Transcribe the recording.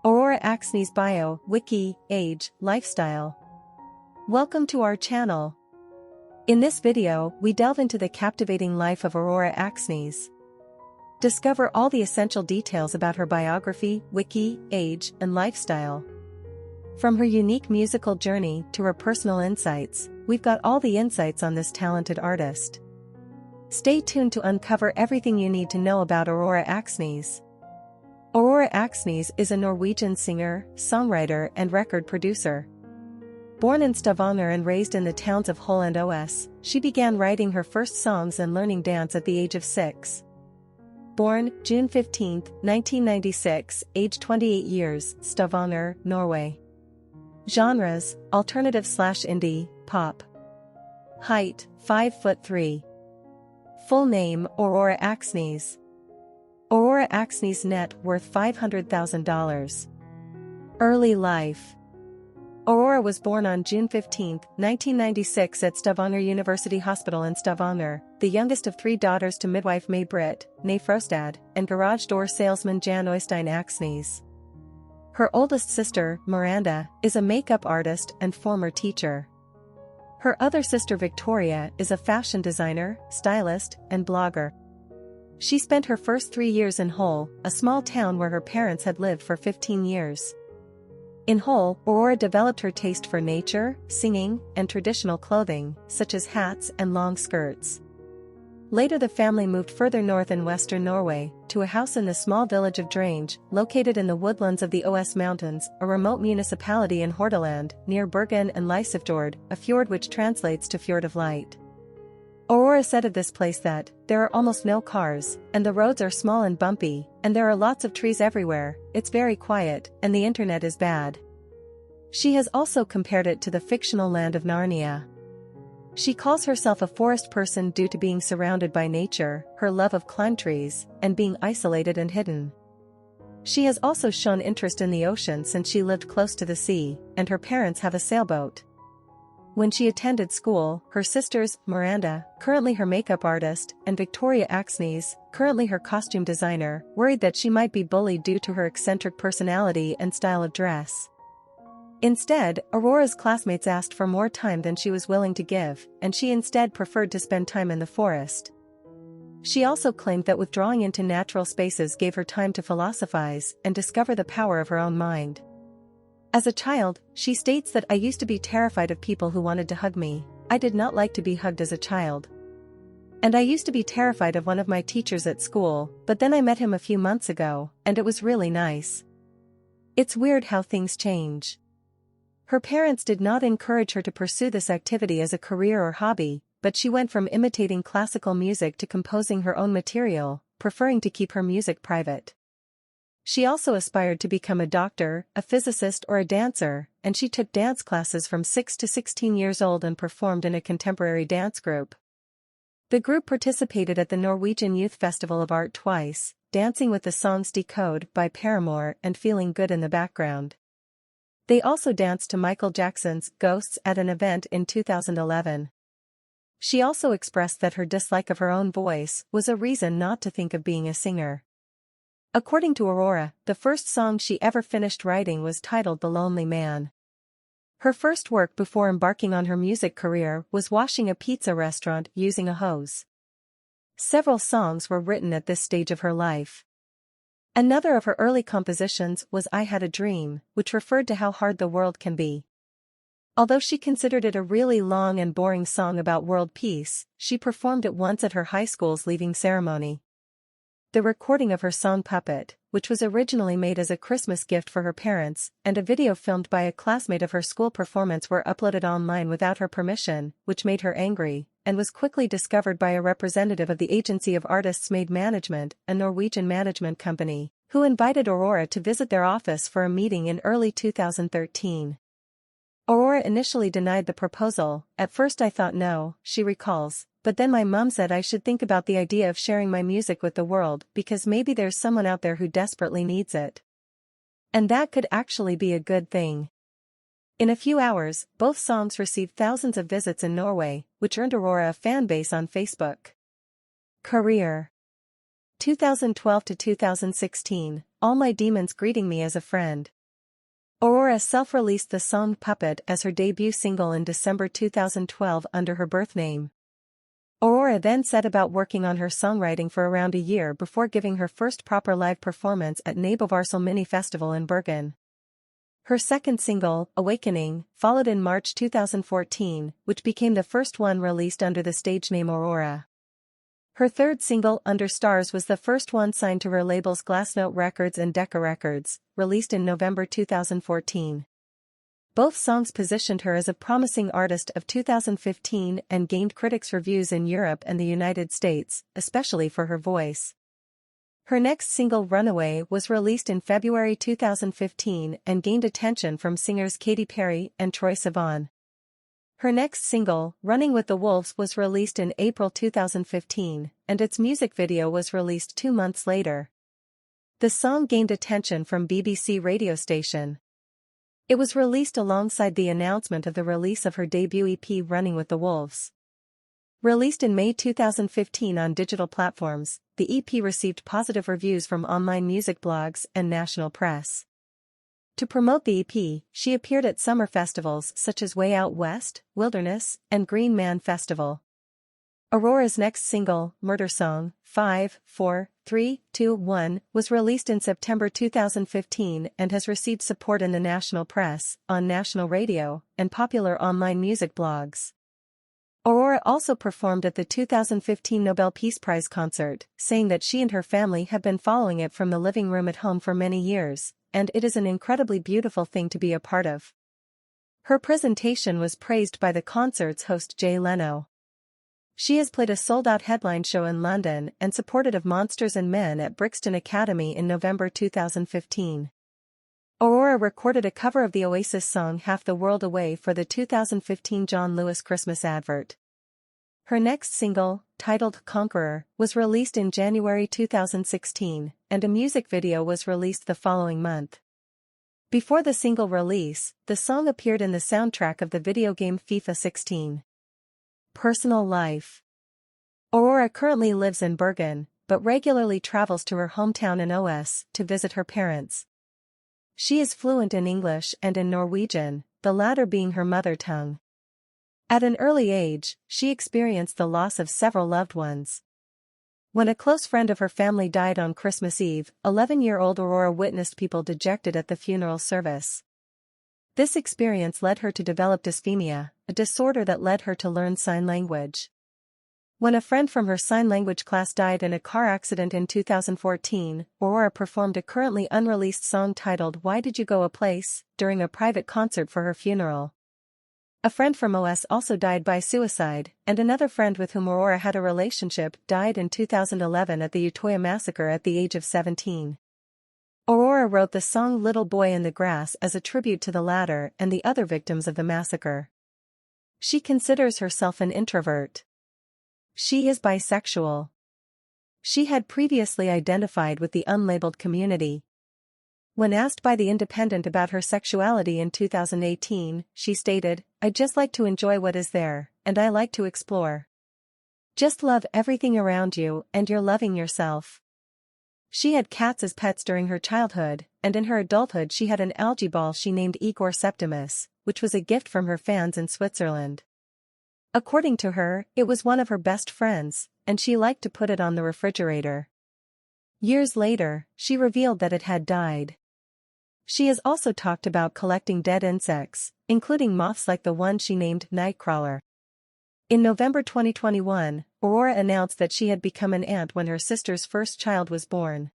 Aurora Aksnes bio, wiki, age, lifestyle. Welcome to our channel. In this video, we delve into the captivating life of Aurora Aksnes. Discover all the essential details about her biography, wiki, age, and lifestyle. From her unique musical journey to her personal insights, we've got all the insights on this talented artist. Stay tuned to uncover everything you need to know about Aurora Aksnes. Aurora Aksnes is a Norwegian singer, songwriter and record producer. Born in Stavanger and raised in the towns of Hull and Os, she began writing her first songs and learning dance at the age of 6. Born, June 15, 1996, age 28 years, Stavanger, Norway. Genres, alternative/indie, pop. Height, 5'3". Full name, Aurora Aksnes. Aurora Aksnes' net worth $500,000. Early life. Aurora was born on June 15, 1996 at Stavanger University Hospital in Stavanger, the youngest of 3 daughters to midwife May-Britt, née Frostad, and garage door salesman Jan Øystein Aksnes. Her oldest sister, Miranda, is a makeup artist and former teacher. Her other sister Victoria is a fashion designer, stylist, and blogger. She spent her first 3 years in Hull, a small town where her parents had lived for 15 years. In Hull, Aurora developed her taste for nature, singing, and traditional clothing, such as hats and long skirts. Later the family moved further north in western Norway, to a house in the small village of Drange, located in the woodlands of the Os Mountains, a remote municipality in Hordaland, near Bergen and Leisefjord, a fjord which translates to Fjord of Light. Aurora said of this place that, "There are almost no cars, and the roads are small and bumpy, and there are lots of trees everywhere, it's very quiet, and the internet is bad." She has also compared it to the fictional land of Narnia. She calls herself a forest person due to being surrounded by nature, her love of climb trees, and being isolated and hidden. She has also shown interest in the ocean since she lived close to the sea, and her parents have a sailboat. When she attended school, her sisters, Miranda, currently her makeup artist, and Victoria Aksnes, currently her costume designer, worried that she might be bullied due to her eccentric personality and style of dress. Instead, Aurora's classmates asked for more time than she was willing to give, and she instead preferred to spend time in the forest. She also claimed that withdrawing into natural spaces gave her time to philosophize and discover the power of her own mind. As a child, she states that, "I used to be terrified of people who wanted to hug me. I did not like to be hugged as a child. And I used to be terrified of one of my teachers at school, but then I met him a few months ago, and it was really nice." It's weird how things change. Her parents did not encourage her to pursue this activity as a career or hobby, but she went from imitating classical music to composing her own material, preferring to keep her music private. She also aspired to become a doctor, a physicist or a dancer, and she took dance classes from 6 to 16 years old and performed in a contemporary dance group. The group participated at the Norwegian Youth Festival of Art twice, dancing with the songs Decode by Paramore and Feeling Good in the background. They also danced to Michael Jackson's Ghosts at an event in 2011. She also expressed that her dislike of her own voice was a reason not to think of being a singer. According to Aurora, the first song she ever finished writing was titled The Lonely Man. Her first work before embarking on her music career was washing a pizza restaurant using a hose. Several songs were written at this stage of her life. Another of her early compositions was I Had a Dream, which referred to how hard the world can be. Although she considered it a really long and boring song about world peace, she performed it once at her high school's leaving ceremony. The recording of her song Puppet, which was originally made as a Christmas gift for her parents, and a video filmed by a classmate of her school performance were uploaded online without her permission, which made her angry, and was quickly discovered by a representative of the Agency of Artists Made Management, a Norwegian management company, who invited Aurora to visit their office for a meeting in early 2013. Aurora initially denied the proposal. "At first I thought no," she recalls, "but then my mom said I should think about the idea of sharing my music with the world because maybe there's someone out there who desperately needs it. And that could actually be a good thing." In a few hours, both songs received thousands of visits in Norway, which earned Aurora a fan base on Facebook. Career. 2012 to 2016, All My Demons Greeting Me as a Friend. Aurora self-released the song Puppet as her debut single in December 2012 under her birth name. Aurora then set about working on her songwriting for around a year before giving her first proper live performance at Nabovarsel Mini Festival in Bergen. Her second single, Awakening, followed in March 2014, which became the first one released under the stage name Aurora. Her third single, Under Stars, was the first one signed to her labels Glassnote Records and Decca Records, released in November 2014. Both songs positioned her as a promising artist of 2015 and gained critics' reviews in Europe and the United States, especially for her voice. Her next single, Runaway, was released in February 2015 and gained attention from singers Katy Perry and Troye Sivan. Her next single, Running with the Wolves, was released in April 2015, and its music video was released 2 months later. The song gained attention from BBC radio station. It was released alongside the announcement of the release of her debut EP Running with the Wolves. Released in May 2015 on digital platforms, the EP received positive reviews from online music blogs and national press. To promote the EP, she appeared at summer festivals such as Way Out West, Wilderness, and Green Man Festival. Aurora's next single, Murder Song, 5, 4, 3, 2, 1, was released in September 2015 and has received support in the national press, on national radio, and popular online music blogs. Aurora also performed at the 2015 Nobel Peace Prize concert, saying that she and her family have been following it from the living room at home for many years, and it is an incredibly beautiful thing to be a part of. Her presentation was praised by the concert's host Jay Leno. She has played a sold-out headline show in London and supported of Monsters and Men at Brixton Academy in November 2015. Aurora recorded a cover of the Oasis song Half the World Away for the 2015 John Lewis Christmas advert. Her next single, titled Conqueror, was released in January 2016, and a music video was released the following month. Before the single release, the song appeared in the soundtrack of the video game FIFA 16. Personal life. Aurora currently lives in Bergen, but regularly travels to her hometown in OS to visit her parents. She is fluent in English and in Norwegian, the latter being her mother tongue. At an early age, she experienced the loss of several loved ones. When a close friend of her family died on Christmas Eve, 11-year-old Aurora witnessed people dejected at the funeral service. This experience led her to develop dysphemia, a disorder that led her to learn sign language. When a friend from her sign language class died in a car accident in 2014, Aurora performed a currently unreleased song titled Why Did You Go a Place during a private concert for her funeral. A friend from OS also died by suicide, and another friend with whom Aurora had a relationship died in 2011 at the Utoya massacre at the age of 17. Aurora wrote the song Little Boy in the Grass as a tribute to the latter and the other victims of the massacre. She considers herself an introvert. She is bisexual. She had previously identified with the unlabeled community. When asked by The Independent about her sexuality in 2018, she stated, "I just like to enjoy what is there, and I like to explore. Just love everything around you and you're loving yourself." She had cats as pets during her childhood, and in her adulthood she had an algae ball she named Igor Septimus, which was a gift from her fans in Switzerland. According to her, it was one of her best friends, and she liked to put it on the refrigerator. Years later, she revealed that it had died. She has also talked about collecting dead insects, including moths like the one she named Nightcrawler. In November 2021, Aurora announced that she had become an aunt when her sister's first child was born.